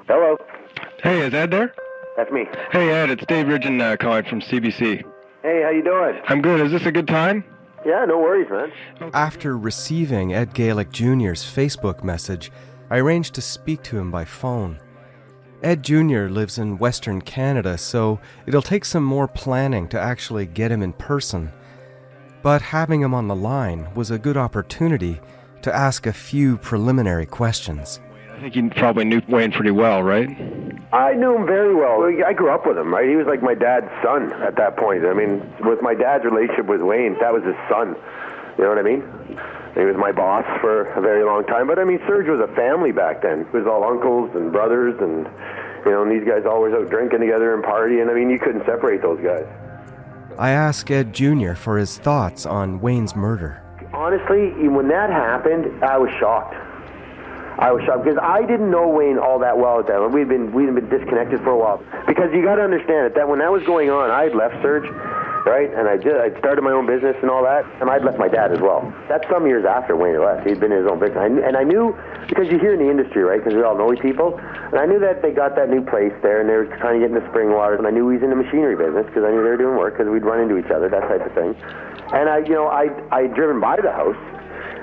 Hello. Hey, is Ed there? That's me. Hey, Ed, it's David Ridgen calling from CBC. Hey, how you doing? I'm good. Is this a good time? Yeah, no worries, man. After receiving Ed Gaelic Jr.'s Facebook message, I arranged to speak to him by phone. Ed Jr. lives in Western Canada, so it'll take some more planning to actually get him in person. But having him on the line was a good opportunity to ask a few preliminary questions. I think you probably knew Wayne pretty well, right? I knew him very well. I grew up with him, right? He was like my dad's son at that point. I mean, with my dad's relationship with Wayne, that was his son. You know what I mean? He was my boss for a very long time. But I mean, Serge was a family back then. It was all uncles and brothers, and these guys always out drinking together and partying. I mean, you couldn't separate those guys. I asked Ed Jr. for his thoughts on Wayne's murder. Honestly, when that happened, I was shocked. Because I didn't know Wayne all that well at that time. We'd been disconnected for a while. Because you got to understand that when that was going on, I had left Serge, right? And I started my own business and all that, and I'd left my dad as well. That's some years after Wayne left. He'd been his own business. And I knew, because you hear in the industry, right? Because we all know people. And I knew that they got that new place there, and they were trying to get into spring water. And I knew he was in the machinery business because I knew they were doing work because we'd run into each other, that type of thing. And I'd driven by the house,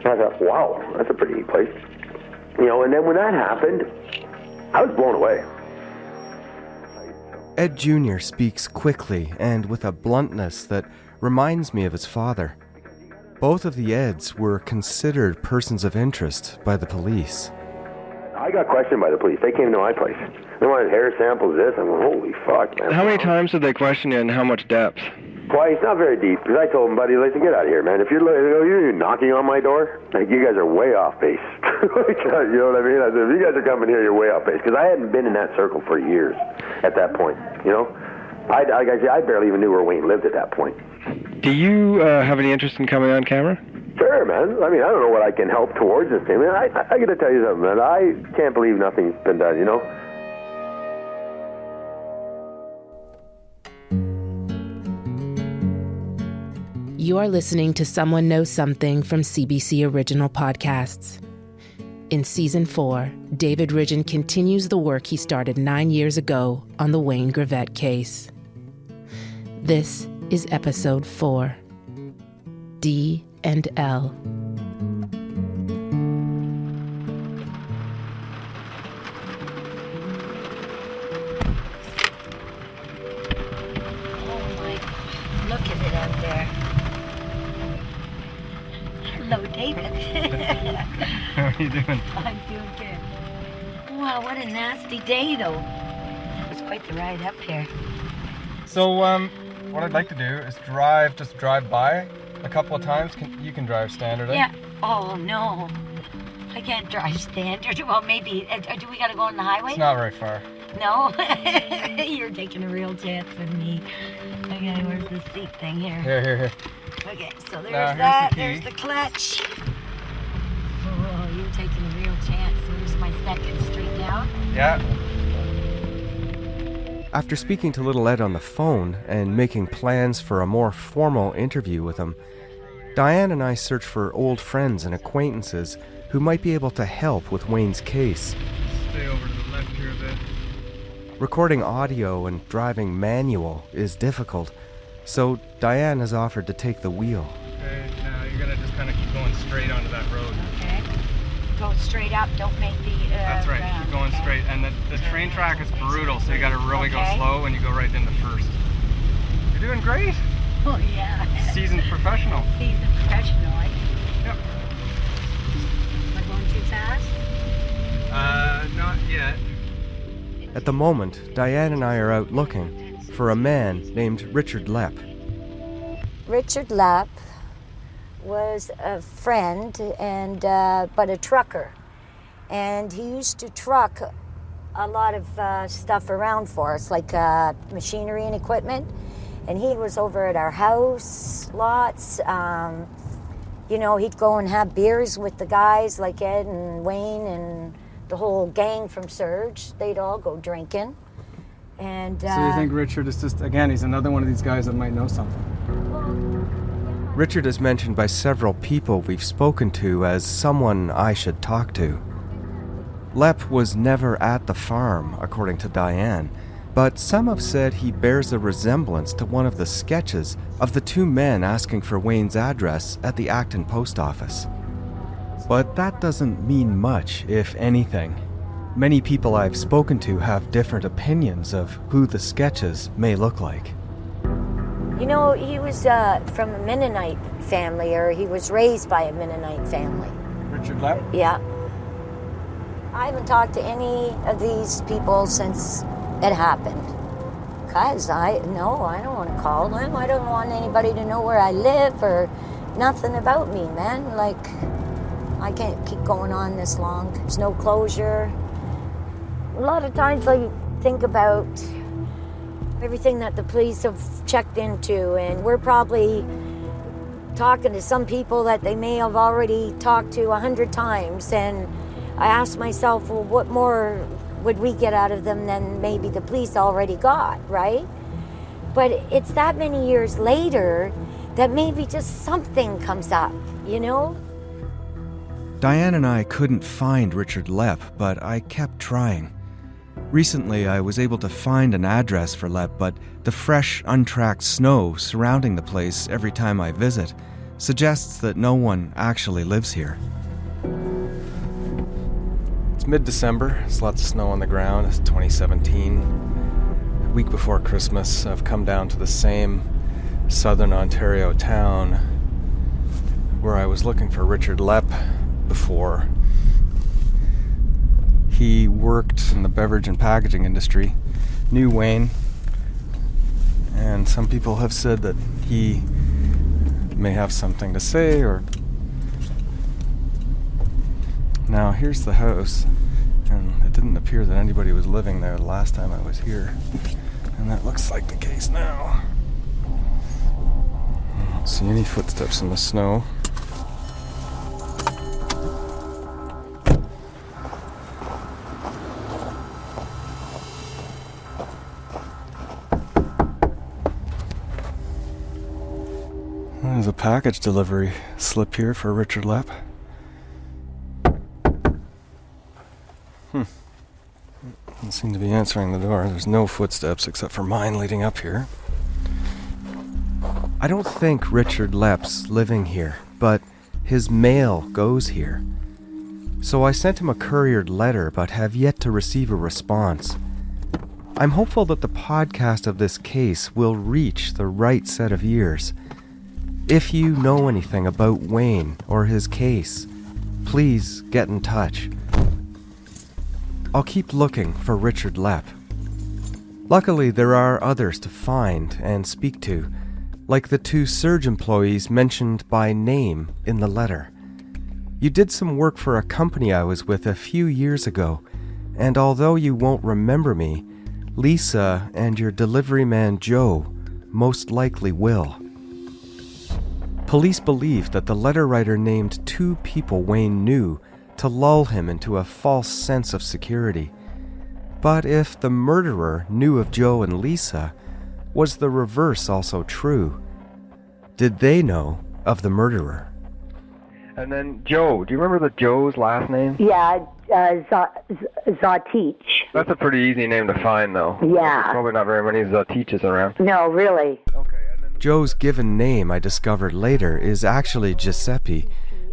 and I thought, wow, that's a pretty neat place. And then when that happened, I was blown away. Ed Jr. speaks quickly and with a bluntness that reminds me of his father. Both of the Eds were considered persons of interest by the police. I got questioned by the police. They came to my place. They wanted hair samples, this. I'm going, holy fuck, man. How many times did they question you and how much depth? Twice, not very deep. Because I told him, buddy, listen, get out of here, man. If you're knocking on my door, like, you guys are way off base. You know what I mean? I said, if you guys are coming here, you're way off base. Because I hadn't been in that circle for years at that point, I barely even knew where Wayne lived at that point. Do you have any interest in coming on camera? Sure, man. I mean, I don't know what I can help towards this thing. Man, I got to tell you something, man. I can't believe nothing's been done, You are listening to Someone Knows Something from CBC Original Podcasts. In Season 4, David Ridgen continues the work he started 9 years ago on the Wayne Greavette case. This is Episode 4, D and L. Look at it out there. Hello, David. How are you doing? I'm doing good. Wow, what a nasty day, though. It was quite the ride up here. So, what I'd like to do is just drive by a couple of times. You can drive standard, eh? Yeah. Oh, no. I can't drive standard. Well, maybe. Do we got to go on the highway? It's not very far. No? You're taking a real chance with me. Okay, where's the seat thing here? Here. Okay, so there's Now, here's that. the key. There's the clutch. Oh, you're taking a real chance. There's my second straight down. Yeah. After speaking to little Ed on the phone and making plans for a more formal interview with him, Diane and I searched for old friends and acquaintances who might be able to help with Wayne's case. Stay over to the left here a bit. Recording audio and driving manual is difficult, so Diane has offered to take the wheel. Okay, now you're gonna just kind of keep going straight onto that road. Okay. Go straight up. Don't make the. That's right. Ground. Keep going Okay. straight, and the train track is brutal, so you got to really go Okay. slow when you go right into first. You're doing great. Oh yeah. Seasoned professional. Seasoned professional. Yep. Am I going too fast? Not yet. At the moment, Diane and I are out looking for a man named Richard Lepp. Richard Lepp was a friend and but a trucker, and he used to truck a lot of stuff around for us, like machinery and equipment. And he was over at our house lots. He'd go and have beers with the guys like Ed and Wayne and the whole gang from Surge. They'd all go drinking. And so you think Richard is just, again, he's another one of these guys that might know something? Richard is mentioned by several people we've spoken to as someone I should talk to. Lepp was never at the farm, according to Diane, but some have said he bears a resemblance to one of the sketches of the two men asking for Wayne's address at the Acton post office. But that doesn't mean much, if anything. Many people I've spoken to have different opinions of who the sketches may look like. You know, he was from a Mennonite family, or he was raised by a Mennonite family. Richard Lepp? Yeah. I haven't talked to any of these people since it happened. Because I don't want to call them. I don't want anybody to know where I live or nothing about me, man. Like, I can't keep going on this long. There's no closure. A lot of times I think about everything that the police have checked into, and we're probably talking to some people that they may have already talked to 100 times, and I ask myself, well, what more would we get out of them than maybe the police already got, right? But it's that many years later that maybe just something comes up, you know? Diane and I couldn't find Richard Lepp, but I kept trying. Recently, I was able to find an address for Lepp, but the fresh, untracked snow surrounding the place every time I visit suggests that no one actually lives here. It's mid-December. There's lots of snow on the ground. It's 2017. A week before Christmas, I've come down to the same southern Ontario town where I was looking for Richard Lepp before. He worked in the beverage and packaging industry, knew Wayne, and some people have said that he may have something to say, or... Now, here's the house, and it didn't appear that anybody was living there the last time I was here, and that looks like the case now. I don't see any footsteps in the snow. There's a package delivery slip here for Richard Lepp. Doesn't seem to be answering the door. There's no footsteps except for mine leading up here. I don't think Richard Lepp's living here, but his mail goes here. So I sent him a couriered letter, but have yet to receive a response. I'm hopeful that the podcast of this case will reach the right set of ears. If you know anything about Wayne or his case, please get in touch. I'll keep looking for Richard Lepp. Luckily, there are others to find and speak to, like the two Surge employees mentioned by name in the letter. You did some work for a company I was with a few years ago, and although you won't remember me, Lisa and your delivery man Joe most likely will. Police believe that the letter writer named two people Wayne knew to lull him into a false sense of security. But if the murderer knew of Joe and Lisa, was the reverse also true? Did they know of the murderer? And then Joe, do you remember Joe's last name? Yeah, Zatich. That's a pretty easy name to find, though. Yeah. There's probably not very many Zatiches around. No, really. Okay, and then... Joe's given name, I discovered later, is actually Giuseppe,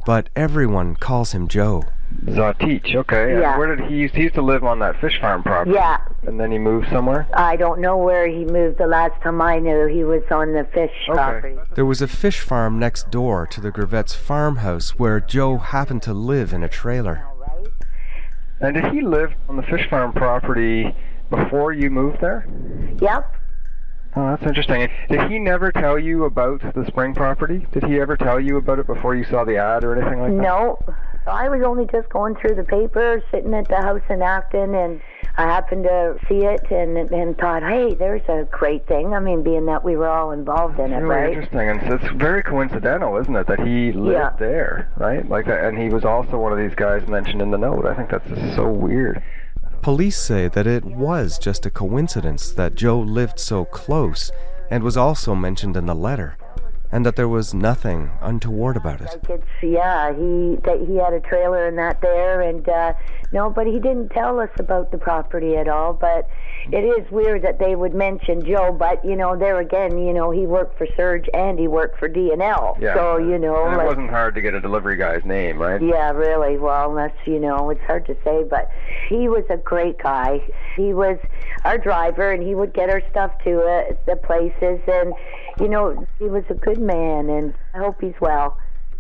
but everyone calls him Joe. Zatich, okay. Yeah. And where did he used to live on that fish farm property? Yeah. And then he moved somewhere? I don't know where he moved. The last time I knew, he was on the fish property. There was a fish farm next door to the Greavettes farmhouse where Joe happened to live in a trailer. And did he live on the fish farm property before you moved there? Yep. Oh, that's interesting. Did he never tell you about the spring property? Did he ever tell you about it before you saw the ad or anything like that? No. I was only just going through the paper, sitting at the house in Acton, and I happened to see it and thought, hey, there's a great thing. I mean, being that we were all involved in it, really right? Interesting. And so it's very coincidental, isn't it, that he lived there, right? Like that, and he was also one of these guys mentioned in the note. I think that's just so weird. Police say that it was just a coincidence that Joe lived so close and was also mentioned in the letter. and that there was nothing untoward about it. Like he had a trailer and that there, and no, but he didn't tell us about the property at all. But it is weird that they would mention Joe, but there again, he worked for Surge and he worked for D&L. Yeah. So and it wasn't hard to get a delivery guy's name, right? Yeah, really. Well, that's it's hard to say, but he was a great guy. He was our driver, and he would get our stuff to the places, and he was a good man, and I hope he's well.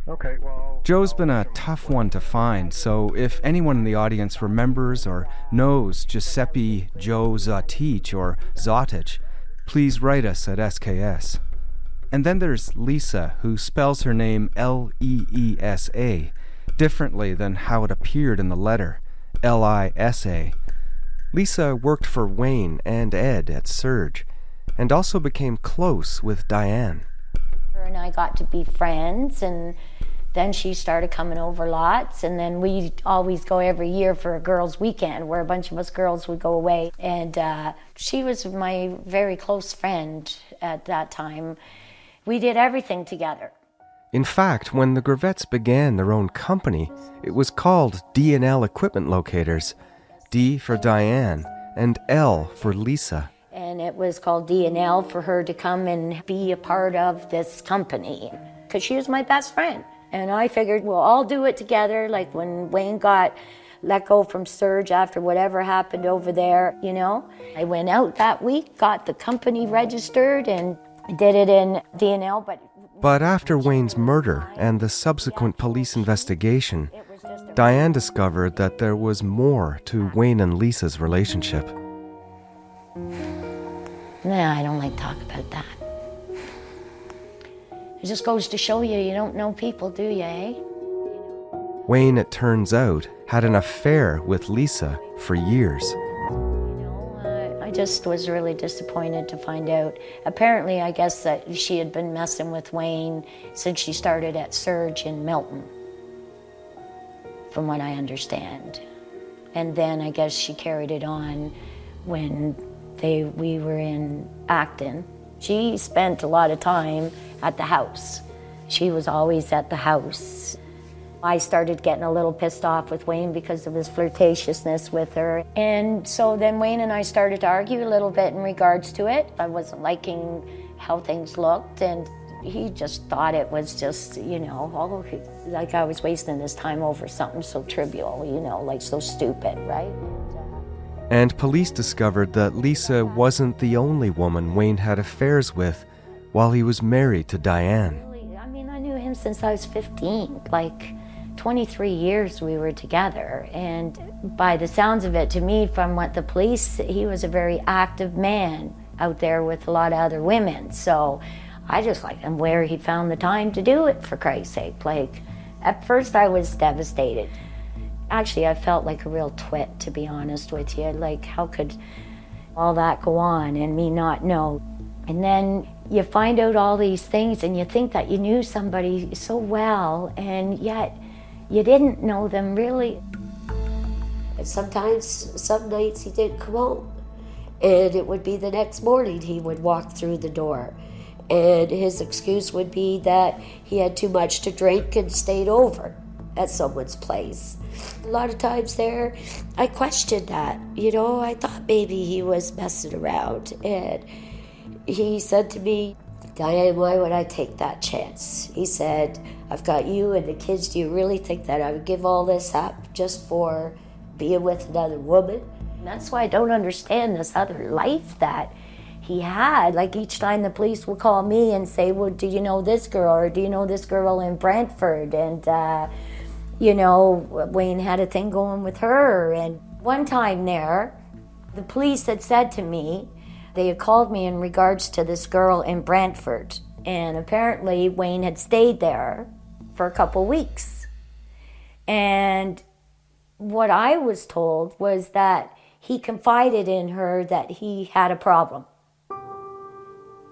Okay, well... Joe's been a tough one to find, so if anyone in the audience remembers or knows Giuseppe Joe Zotich or Zotich, please write us at SKS. And then there's Lisa, who spells her name Leesa, differently than how it appeared in the letter, Lisa. Lisa worked for Wayne and Ed at Surge, and also became close with Diane. Her and I got to be friends, and then she started coming over lots, and then we always go every year for a girls' weekend where a bunch of us girls would go away. And she was my very close friend at that time. We did everything together. In fact, when the Greavettes began their own company, it was called D&L Equipment Locators, D for Diane and L for Lisa. And it was called D&L for her to come and be a part of this company, because she was my best friend. And I figured we'll all do it together, like when Wayne got let go from Surge after whatever happened over there, I went out that week, got the company registered, and did it in D&L. But after Wayne's murder and the subsequent police investigation, Diane discovered that there was more to Wayne and Lisa's relationship. Nah, I don't like to talk about that. It just goes to show you don't know people, do you, eh? Wayne, it turns out, had an affair with Lisa for years. I just was really disappointed to find out. Apparently, I guess that she had been messing with Wayne since she started at Surge in Milton, from what I understand. And then I guess she carried it on when we were in Acton. She spent a lot of time at the house. She was always at the house. I started getting a little pissed off with Wayne because of his flirtatiousness with her. And so then Wayne and I started to argue a little bit in regards to it. I wasn't liking how things looked, and he just thought it was just, like I was wasting his time over something so trivial, like so stupid, right? And police discovered that Lisa wasn't the only woman Wayne had affairs with while he was married to Diane. I knew him since I was 15, like 23 years we were together. And by the sounds of it, to me, from what the police, he was a very active man out there with a lot of other women. So I just and where he found the time to do it, for Christ's sake. At first I was devastated. Actually, I felt like a real twit, to be honest with you. How could all that go on and me not know? And then you find out all these things and you think that you knew somebody so well, and yet you didn't know them really. And sometimes, some nights he didn't come home, and it would be the next morning he would walk through the door. And his excuse would be that he had too much to drink and stayed over at someone's place. A lot of times there, I questioned that. I thought maybe he was messing around. And he said to me, Diane, why would I take that chance? He said, I've got you and the kids. Do you really think that I would give all this up just for being with another woman? And that's why I don't understand this other life that he had. Each time the police would call me and say, well, do you know this girl, or do you know this girl in Brantford? And Wayne had a thing going with her. And one time there, the police had said to me, they had called me in regards to this girl in Brantford. And apparently Wayne had stayed there for a couple weeks. And what I was told was that he confided in her that he had a problem.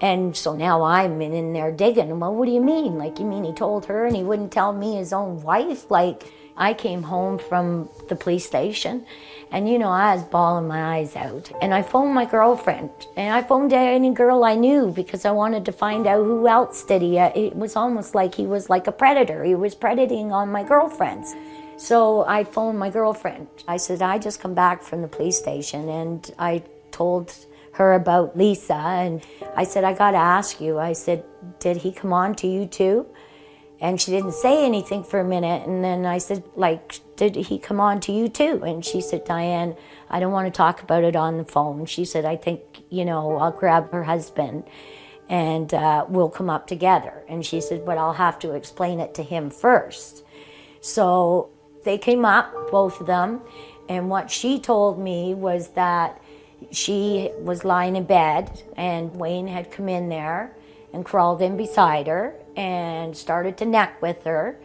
And so now I'm in there digging. Well, what do you mean? Like, you mean he told her and he wouldn't tell me his own wife? Like, I came home from the police station and, I was bawling my eyes out. And I phoned my girlfriend, and I phoned any girl I knew because I wanted to find out who else did he. It was almost like he was like a predator. He was predating on my girlfriends. So I phoned my girlfriend. I said, I just come back from the police station, and I told her about Lisa, and I said, I gotta ask you. I said, did he come on to you too? And she didn't say anything for a minute, and then I said, did he come on to you too? And she said, Diane, I don't want to talk about it on the phone. She said, I think, I'll grab her husband and we'll come up together. And she said, but I'll have to explain it to him first. So they came up, both of them, and what she told me was that she was lying in bed and Wayne had come in there and crawled in beside her and started to neck with her.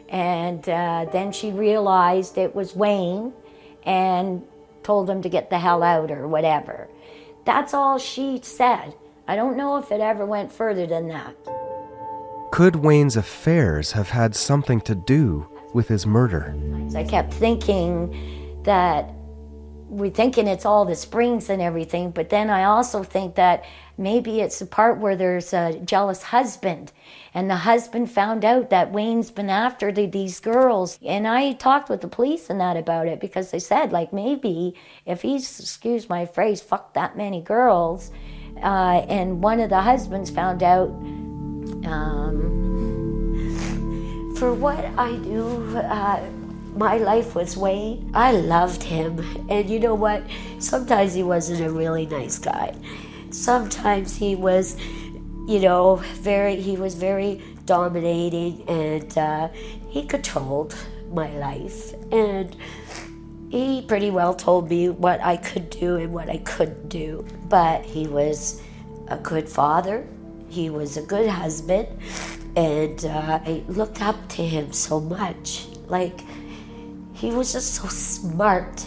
And then she realized it was Wayne and told him to get the hell out or whatever. That's all she said. I don't know if it ever went further than that. Could Wayne's affairs have had something to do with his murder? I kept thinking that we're thinking it's all the springs and everything, but then I also think that maybe it's the part where there's a jealous husband, and the husband found out that Wayne's been after these girls. And I talked with the police and that about it, because they said, maybe if he's, excuse my phrase, fucked that many girls, and one of the husbands found out, for what I do, my life was Wayne. I loved him. And you know what? Sometimes he wasn't a really nice guy. Sometimes he was, very dominating, and he controlled my life. And he pretty well told me what I could do and what I couldn't do. But he was a good father. He was a good husband. And I looked up to him so much. He was just so smart,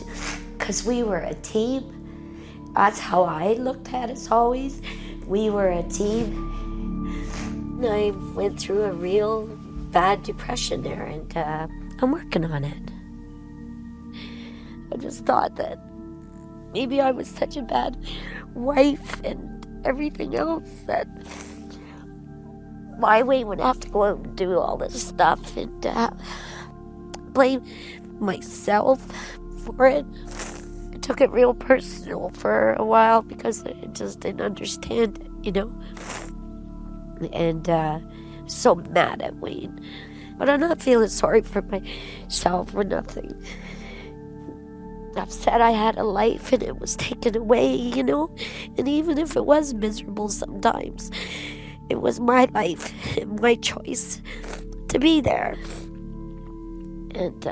because we were a team. That's how I looked at us always. We were a team. I went through a real bad depression there, and I'm working on it. I just thought that maybe I was such a bad wife and everything else that my Wayne would have to go out and do all this stuff and blame myself for it. I took it real personal for a while because I just didn't understand it, And so mad at Wayne. But I'm not feeling sorry for myself or nothing. Upset I had a life and it was taken away, And even if it was miserable sometimes, it was my life and my choice to be there. And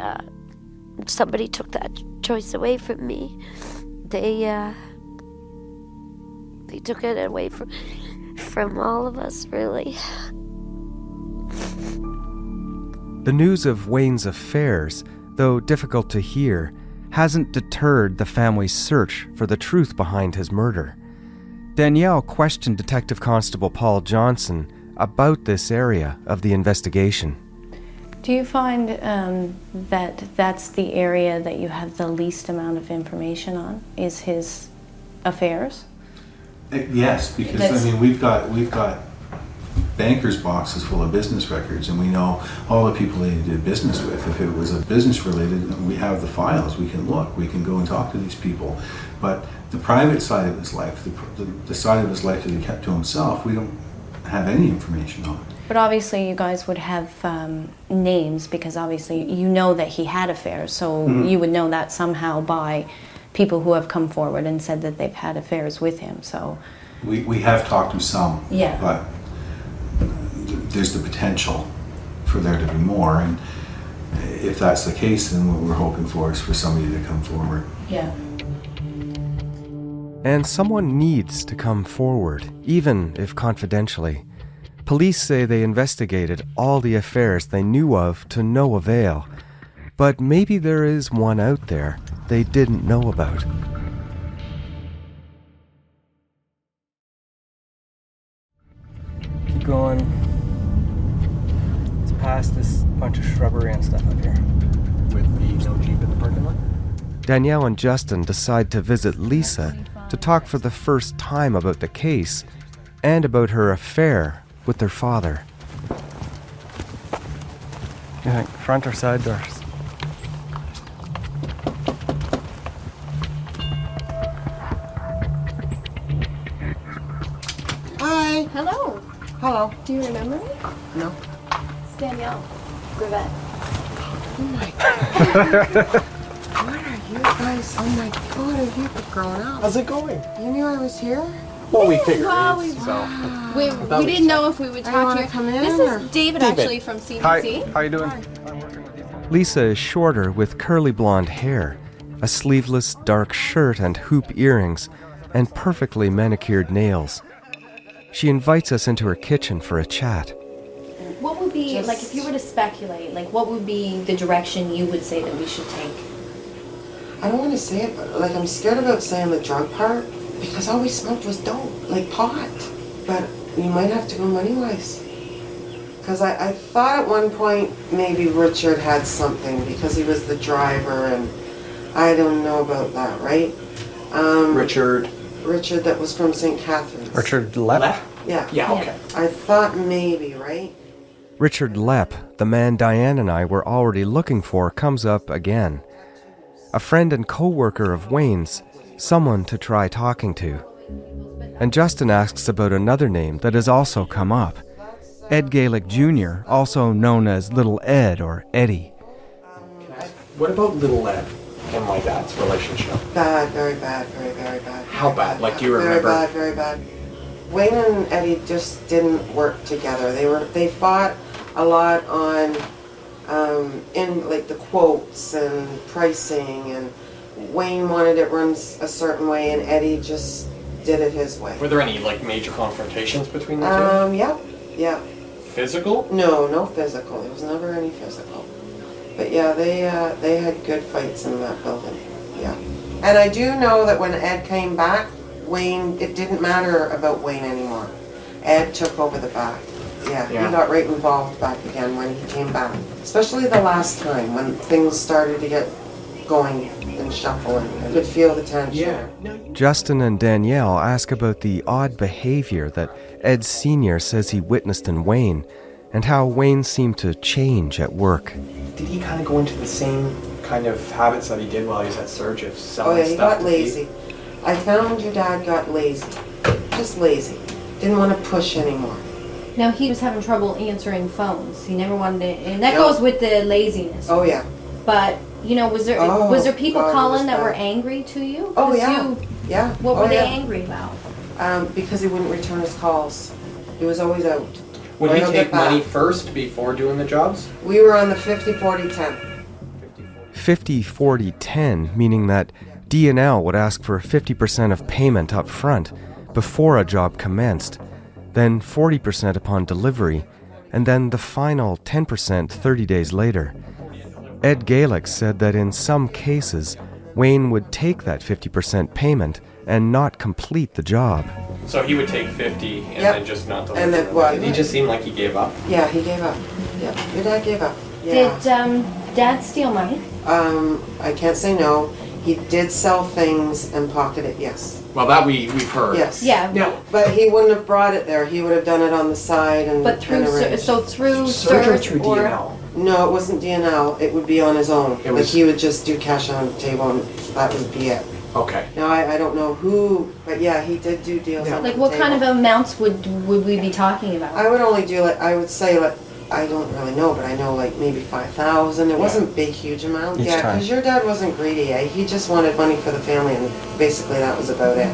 somebody took that choice away from me. They took it away from all of us, really. The news of Wayne's affairs, though difficult to hear, hasn't deterred the family's search for the truth behind his murder. Danielle questioned Detective Constable Paul Johnson about this area of the investigation. Do you find that that's the area that you have the least amount of information on, is his affairs? Yes, because we've got bankers' boxes full of business records, and we know all the people he did business with. If it was a business related, we have the files. We can look. We can go and talk to these people. But the private side of his life, the side of his life that he kept to himself, we don't have any information on. But obviously you guys would have names, because obviously you know that he had affairs, so you would know that somehow by people who have come forward and said that they've had affairs with him. So we have talked to some, yeah, but there's the potential for there to be more, and if that's the case, then what we're hoping for is for somebody to come forward. Yeah. And someone needs to come forward, even if confidentially. Police say they investigated all the affairs they knew of to no avail. But maybe there is one out there they didn't know about. going. It's past this bunch of shrubbery and stuff up here. With the no Jeep in the parking lot? Danielle and Justin decide to visit Lisa to talk for the first time about the case and about her affair with their father. You think front or side doors? Hi. Hello. Hello. Do you remember me? No. It's Danielle. Greaveette. Oh my God. What are you guys? Oh my God, have you grown up? How's it going? You knew I was here? Well, we figured. Well, we didn't know if we would I talk wanna to you. come in, This or- is David, actually, from CBC. Hi, how you doing? Lisa is shorter with curly blonde hair, a sleeveless dark shirt and hoop earrings, and perfectly manicured nails. She invites us into her kitchen for a chat. What would be, like, if you were to speculate, like, what would be the direction you would say that we should take? I don't want to say it, but like I'm scared about saying the drug part because all we smoked was dope, like pot. But you might have to go money-wise. Because I thought at one point maybe Richard had something because he was the driver, and I don't know about that, right? Richard that was from St. Catherine's. Richard Lepp? Yeah. Yeah, okay. I thought maybe, right? Richard Lepp, the man Diane and I were already looking for, comes up again. A friend and co-worker of Wayne's, someone to try talking to. And Justin asks about another name that has also come up. Ed Gaelic Jr., also known as Little Ed or Eddie. What about Little Ed and my dad's relationship? Bad, very bad, very, very bad. How bad? Like, do you remember? Very bad, very bad. Wayne and Eddie just didn't work together. They fought a lot on in like the quotes and pricing, and Wayne wanted it run a certain way and Eddie just did it his way. Were there any like major confrontations between the two? Yeah. Physical? No physical. There was never any physical. But yeah, they had good fights in that building. Yeah. And I do know that when Ed came back, Wayne, it didn't matter about Wayne anymore. Ed took over the back. Yeah, he got right involved back again when he came back. Especially the last time when things started to get going and shuffling. I could feel the tension. Yeah. Justin and Danielle ask about the odd behavior that Ed Sr. says he witnessed in Wayne, and how Wayne seemed to change at work. Did he kind of go into the same kind of habits that he did while he was at Surge of Oh selling yeah, he stuff got lazy. I found your dad got lazy. Just lazy. Didn't want to push anymore. Now, he was having trouble answering phones. He never wanted to, and that goes with the laziness. Oh yeah. But, you know, was there people God, calling was that bad. were angry to you? Oh 'Cause yeah. you- Yeah. What Oh, were they yeah. angry about? Because he wouldn't return his calls. He was always out. Would Right, he I'll take get back. money first before doing the jobs? We were on the 50-40-10. 50-40-10, meaning that D&L would ask for 50% of payment up front before a job commenced, then 40% upon delivery, and then the final 10% 30 days later. Ed Gaelic said that in some cases, Wayne would take that 50% payment and not complete the job. So he would take 50 and Yep. then just not deliver. And then what? Did he just seem like he gave up? Yeah, he gave up. Yeah, your dad gave up. Yeah. Did Dad steal money? I can't say no. He did sell things and pocket it, yes. Well, that we've heard. Yes. Yeah. Now, But he wouldn't have brought it there. He would have done it on the side and But through, and arranged. through Surge or Surge through or... D&L? No, it wasn't D&L. It would be on his own. It Like was- he would just do cash on the table and that would be it. Okay. Now, I don't know who, but yeah, he did do deals on the Like, table. what kind of amounts would we be talking about? I would only do like, I would say like, I don't really know, but I know like maybe 5,000. It wasn't big, huge amount. Each Yeah, time. because your dad wasn't greedy. Eh? He just wanted money for the family, and basically that was about it.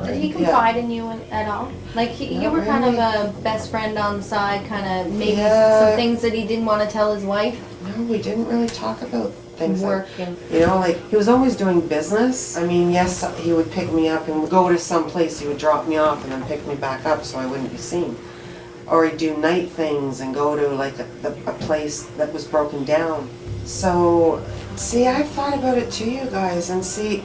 Did he confide in you at all? Like, you Not were kind of really. a best friend on the side, kind of maybe Yeah. some things that he didn't want to tell his wife? No, we didn't really talk about things Work like, and... you know, like he was always doing business. I mean, yes, he would pick me up and go to some place. He would drop me off and then pick me back up so I wouldn't be seen. Or he'd do night things and go to like a place that was broken down. So, see, I thought about it too, you guys, and see,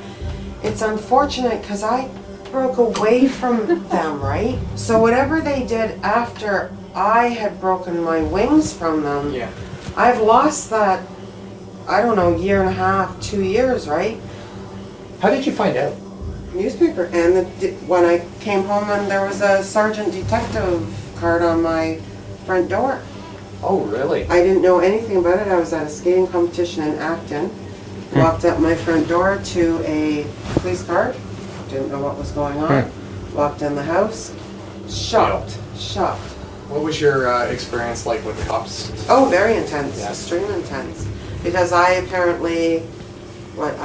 it's unfortunate because I broke away from them, right? So whatever they did after I had broken my wings from them, Yeah. I've lost that, I don't know, 1.5 years, 2 years, right? How did you find out? Newspaper. And when I came home and there was a sergeant detective card on my front door. Oh, really? I didn't know anything about it. I was at a skating competition in Acton. Walked up my front door to a police car. Didn't know what was going on. Walked in the house. Shocked. Shocked. What was your experience like with the cops? Oh, very intense. Yeah. Extremely intense. Because I apparently, what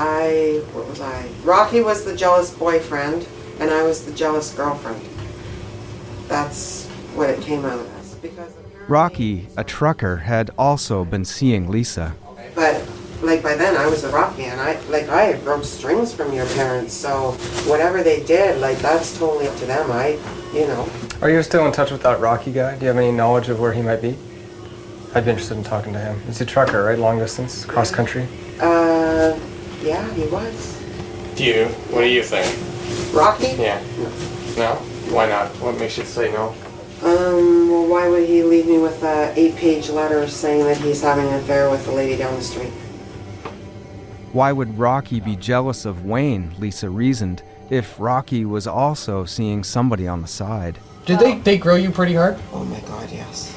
was I? Rocky was the jealous boyfriend, and I was the jealous girlfriend. That's what it came out as. Because Rocky, a trucker, had also been seeing Lisa. But like by then I was a Rocky, and I broke strings from your parents, so whatever they did, like that's totally up to them. Are you still in touch with that Rocky guy? Do you have any knowledge of where he might be? I'd be interested in talking to him. He's a trucker, right? Long distance, cross country. Yeah, he was. What do you think? Rocky? Yeah. No? Why not? What makes you say no? Well, why would he leave me with a 8-page letter saying that he's having an affair with the lady down the street? Why would Rocky be jealous of Wayne, Lisa reasoned, if Rocky was also seeing somebody on the side? Did they grill you pretty hard? Oh my God, yes.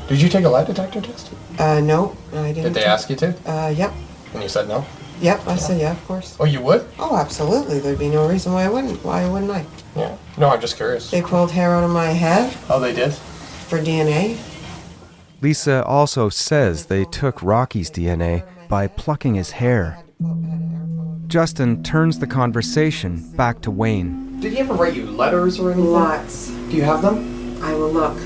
Did you take a lie detector test? No, I didn't. Did they ask you to? Yep. And you said no? Yep, I said yeah, of course. Oh, you would? Oh, absolutely. There'd be no reason why I wouldn't. Why wouldn't I? Yeah. No, I'm just curious. They pulled hair out of my head. Oh, they did? For DNA. Lisa also says they took Rocky's DNA by plucking his hair. Justin turns the conversation back to Wayne. Did he ever write you letters or anything? Lots. Do you have them? I will look.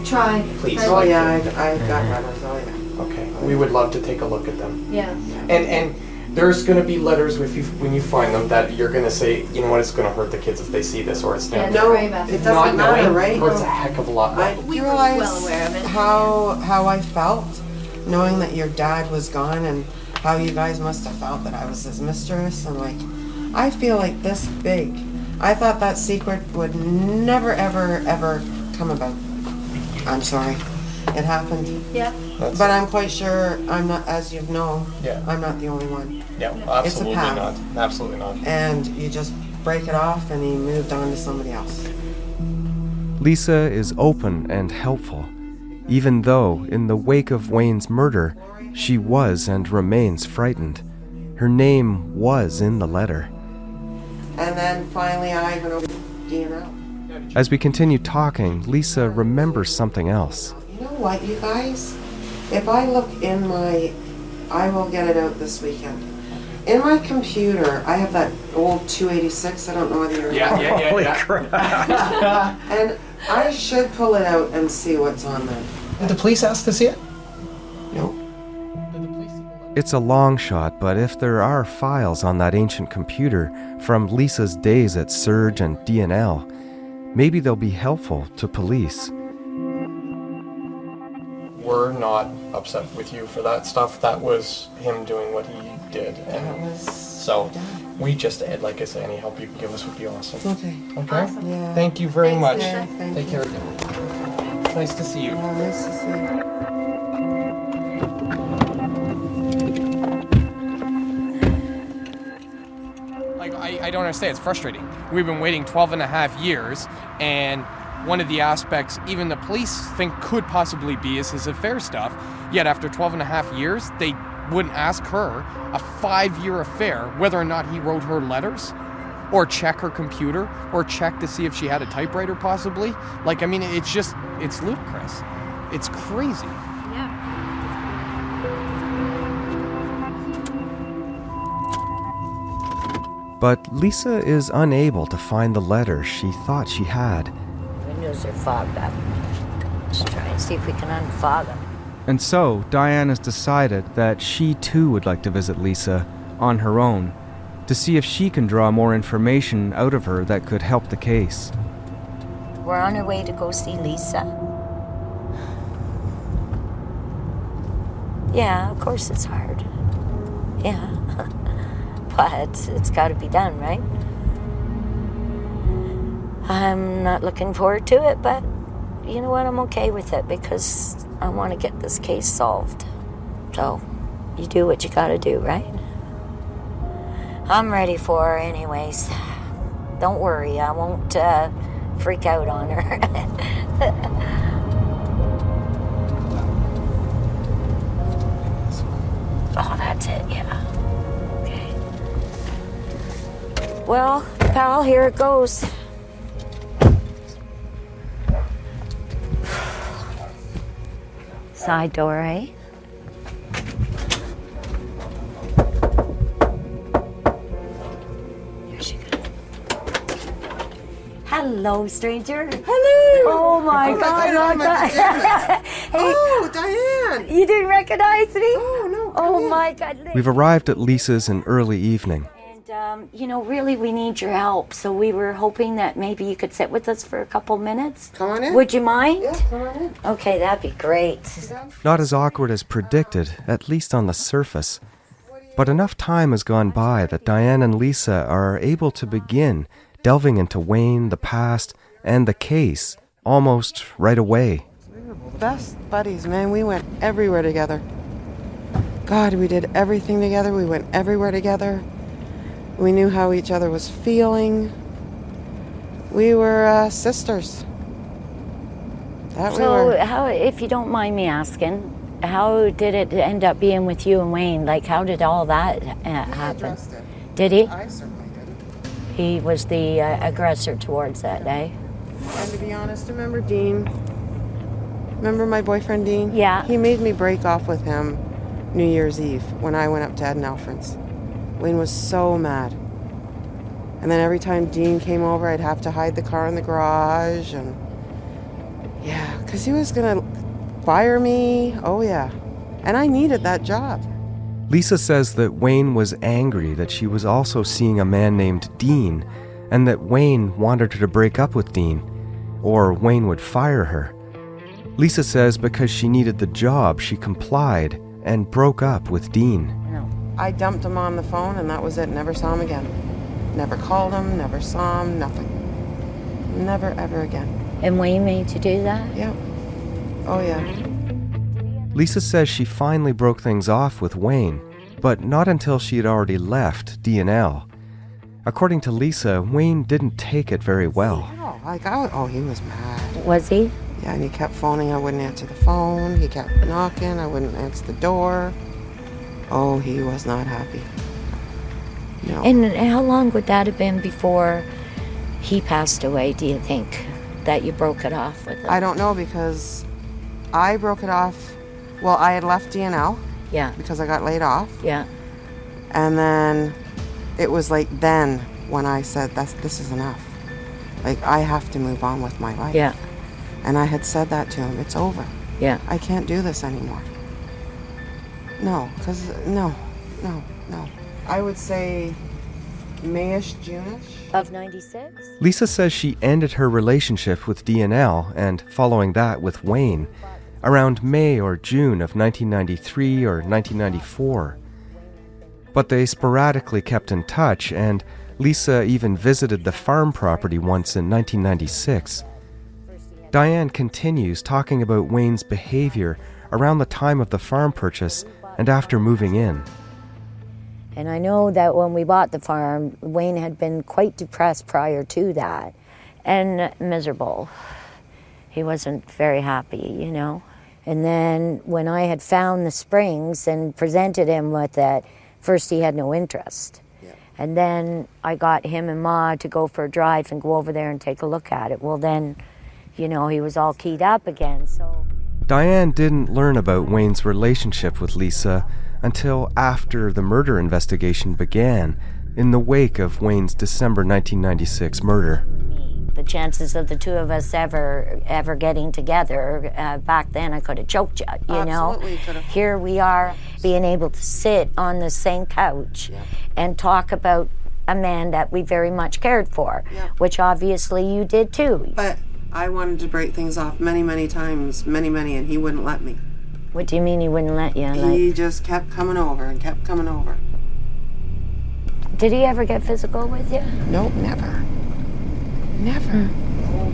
Try. Please. Oh yeah, I've got letters. Oh yeah. Okay. We would love to take a look at them. Yeah. And there's going to be letters with you when you find them that you're going to say, you know what, it's going to hurt the kids if they see this, or it's Yeah, No, Greavettes. it doesn't matter, right? Hurts a heck of a lot. I We were realized well aware of it. how I felt, knowing that your dad was gone, and how you guys must have felt that I was his mistress, and like, I feel like this big. I thought that secret would never, ever, ever come about. I'm sorry. It happened. Yeah. But I'm quite sure I'm not, as you know, Yeah. I'm not the only one. Yeah, It's a absolutely path. not. Absolutely not. And you just break it off, and he moved on to somebody else. Lisa is open and helpful, even though, in the wake of Wayne's murder, she was and remains frightened. Her name was in the letter. And then finally I went over to DNA. As we continue talking, Lisa remembers something else. You know what, you guys? If I look in I will get it out this weekend. In my computer, I have that old 286. I don't know whether you're... Yeah. Holy crap. And I should pull it out and see what's on there. Did the police ask to see it? Nope. It's a long shot, but if there are files on that ancient computer from Lisa's days at Surge and DNL, maybe they'll be helpful to police. We're not upset with you for that stuff. That was him doing what he did. And so we just, like I say, any help you can give us would be awesome. Okay. Okay? Awesome. Yeah. Thank you very much. Yeah, thank Take you. care. Nice to see you. Nice to see you. I don't understand. It's frustrating. We've been waiting 12 and a half years, and one of the aspects even the police think could possibly be is his affair stuff. Yet after 12 and a half years, they wouldn't ask her, a 5-year affair, whether or not he wrote her letters, or check her computer, or check to see if she had a typewriter possibly. Like, I mean, it's ludicrous. It's crazy. But Lisa is unable to find the letter she thought she had. Windows are fogged up. Let's try and see if we can unfog them. And so, Diane has decided that she too would like to visit Lisa on her own to see if she can draw more information out of her that could help the case. We're on our way to go see Lisa. Yeah, of course it's hard. Yeah. But it's got to be done, right? I'm not looking forward to it, but you know what? I'm okay with it because I want to get this case solved. So, you do what you gotta do, right? I'm ready for her anyways. Don't worry, I won't freak out on her. Oh, that's it, yeah. Okay. Well, pal, here it goes. Side door, eh? Here she goes. Hello, stranger. Hello. Oh my God! Oh, my Hey, oh, Diane. you didn't recognize me? Oh no. Oh my God! We've arrived at Lisa's in early evening. And really, we need your help. So we were hoping that maybe you could sit with us for a couple minutes. Come on in. Would you mind? Yeah, come on in. Okay, that'd be great. Not as awkward as predicted, at least on the surface. But enough time has gone by that Diane and Lisa are able to begin delving into Wayne, the past, and the case almost right away. We were best buddies, man. We went everywhere together. God, we did everything together. We went everywhere together. We knew how each other was feeling. We were sisters. So, how, if you don't mind me asking, how did it end up being with you and Wayne? Like, how did all that happen? Addressed it. Did he? I certainly didn't. He was the aggressor towards that, eh? And to be honest, remember Dean? Remember my boyfriend Dean? Yeah. He made me break off with him New Year's Eve when I went up to Ed and Alfred's. Wayne was so mad. And then every time Dean came over, I'd have to hide the car in the garage. And yeah, because he was going to fire me. Oh, yeah. And I needed that job. Lisa says that Wayne was angry that she was also seeing a man named Dean, and that Wayne wanted her to break up with Dean, or Wayne would fire her. Lisa says because she needed the job, she complied and broke up with Dean. I dumped him on the phone, and that was it. Never saw him again. Never called him, never saw him, nothing. Never, ever again. And Wayne made you do that? Yeah. Oh, yeah. Lisa says she finally broke things off with Wayne, but not until she had already left D&L. According to Lisa, Wayne didn't take it very well. Oh, he was mad. Was he? Yeah, and he kept phoning. I wouldn't answer the phone. He kept knocking. I wouldn't answer the door. Oh, he was not happy. No. And how long would that have been before he passed away, do you think, that you broke it off with him? I don't know, because I broke it off. Well, I had left D&L. Yeah. Because I got laid off. Yeah. And then it was like then when I said, this is enough. Like, I have to move on with my life. Yeah. And I had said that to him. It's over. Yeah. I can't do this anymore. No, because, no. I would say May-ish, June-ish. Of 96? Lisa says she ended her relationship with D&L, and following that with Wayne, around May or June of 1993 or 1994. But they sporadically kept in touch, and Lisa even visited the farm property once in 1996. Diane continues talking about Wayne's behavior around the time of the farm purchase and after moving in. And I know that when we bought the farm, Wayne had been quite depressed prior to that and miserable. He wasn't very happy, you know. And then when I had found the springs and presented him with it, first he had no interest. Yeah. And then I got him and Ma to go for a drive and go over there and take a look at it. Well, then, you know, he was all keyed up again, so... Diane didn't learn about Wayne's relationship with Lisa until after the murder investigation began, in the wake of Wayne's December 1996 murder. The chances of the two of us ever getting together, back then I could have choked you, you know? Here we are being able to sit on the same couch and talk about a man that we very much cared for, which obviously you did too. But I wanted to break things off many times, many, and he wouldn't let me. What do you mean he wouldn't let you? He just kept coming over and kept coming over. Did he ever get physical with you? Nope, never. Never.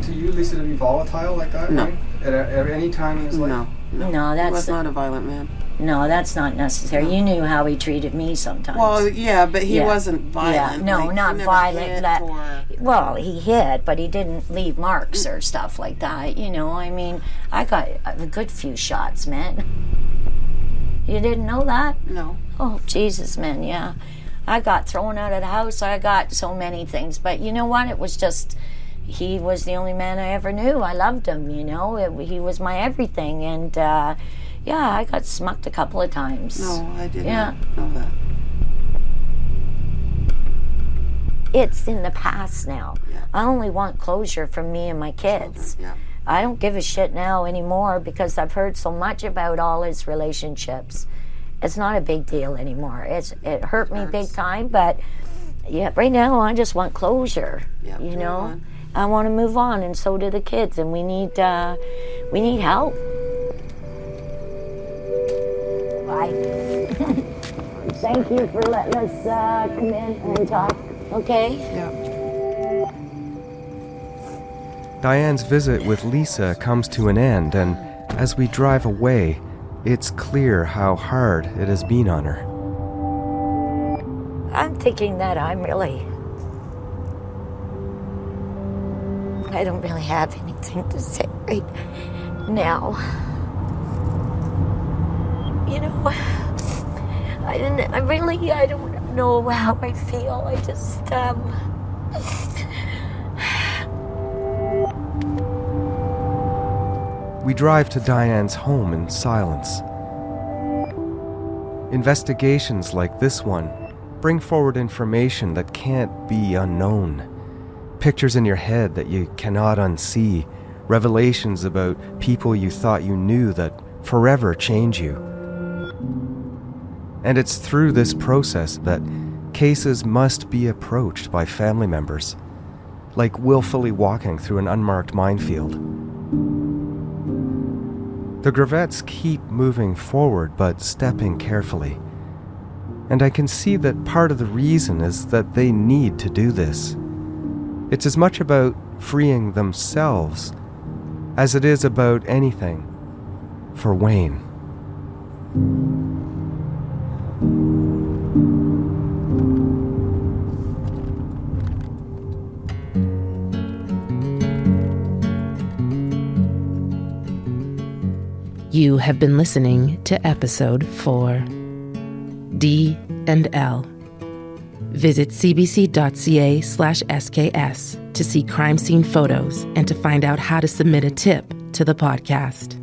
To you, Lisa, to be volatile like that? No. Right? At any time in his life? No, that's He was not a violent man. No, that's not necessary. You knew how he treated me sometimes. Well, yeah, but he wasn't violent. Yeah, no, like, not he never violent. hit Well, he hit, but he didn't leave marks or stuff like that. You know, I mean, I got a good few shots, man. You didn't know that? No. Oh, Jesus, man, yeah. I got thrown out of the house. I got so many things. But you know what? It was just, he was the only man I ever knew. I loved him, you know. He was my everything. And, yeah, I got smucked a couple of times. No, I didn't know that. It's in the past now. Yeah. I only want closure from me and my kids. Yeah. I don't give a shit now anymore because I've heard so much about all his relationships. It's not a big deal anymore. It hurt me big time, but yeah, right now I just want closure. Yeah, you know, I want to move on, and so do the kids, and we need help. Bye. Thank you for letting us come in and talk. Okay. Yeah. Diane's visit with Lisa comes to an end, and as we drive away, it's clear how hard it has been on her. I'm thinking that I don't really have anything to say right now. You know, I don't know how I feel. I just, We drive to Diane's home in silence. Investigations like this one bring forward information that can't be unknown. Pictures in your head that you cannot unsee. Revelations about people you thought you knew that forever change you. And it's through this process that cases must be approached by family members, like willfully walking through an unmarked minefield. The Greavettes keep moving forward, but stepping carefully. And I can see that part of the reason is that they need to do this. It's as much about freeing themselves as it is about anything for Wayne. You have been listening to episode 4, D and L. Visit cbc.ca/SKS to see crime scene photos and to find out how to submit a tip to the podcast.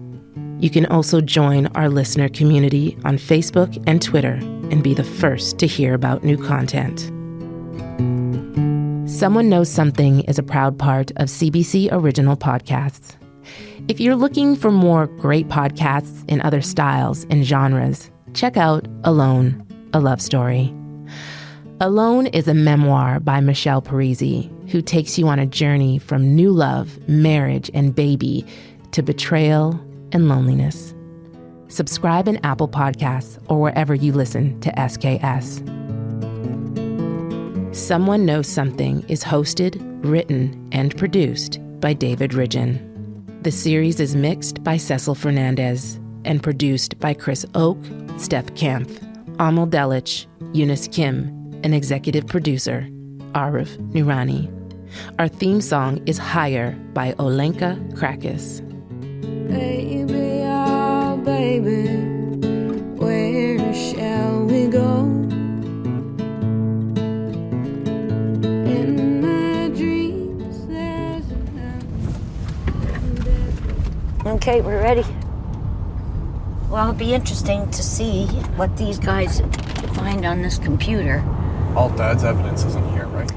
You can also join our listener community on Facebook and Twitter and be the first to hear about new content. Someone Knows Something is a proud part of CBC Original Podcasts. If you're looking for more great podcasts in other styles and genres, check out Alone, a Love Story. Alone is a memoir by Michelle Parisi, who takes you on a journey from new love, marriage, and baby to betrayal and loneliness. Subscribe in Apple Podcasts or wherever you listen to SKS. Someone Knows Something is hosted, written, and produced by David Ridgen. The series is mixed by Cecil Fernandez and produced by Chris Oak, Steph Kempf, Amal Delich, Eunice Kim, and executive producer Arif Nurani. Our theme song is Higher by Olenka Krakis. Baby, oh baby, where shall we go? In my dreams there's Okay, we're ready. Well, it'll be interesting to see what these guys find on this computer. All Dad's evidence isn't here, right?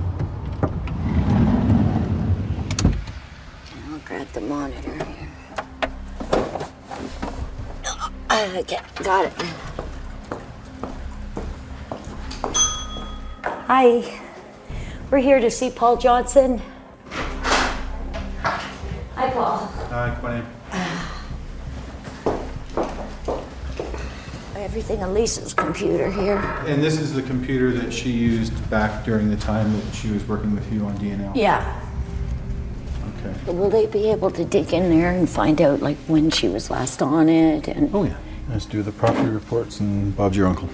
I'll grab the monitor here. Okay, got it. Hi, we're here to see Paul Johnson. Hi, Paul. Hi, come on in. Everything on Lisa's computer here. And this is the computer that she used back during the time that she was working with you on DNL? Yeah. Will they be able to dig in there and find out like when she was last on it? And Oh yeah, just do the property reports and Bob's your uncle.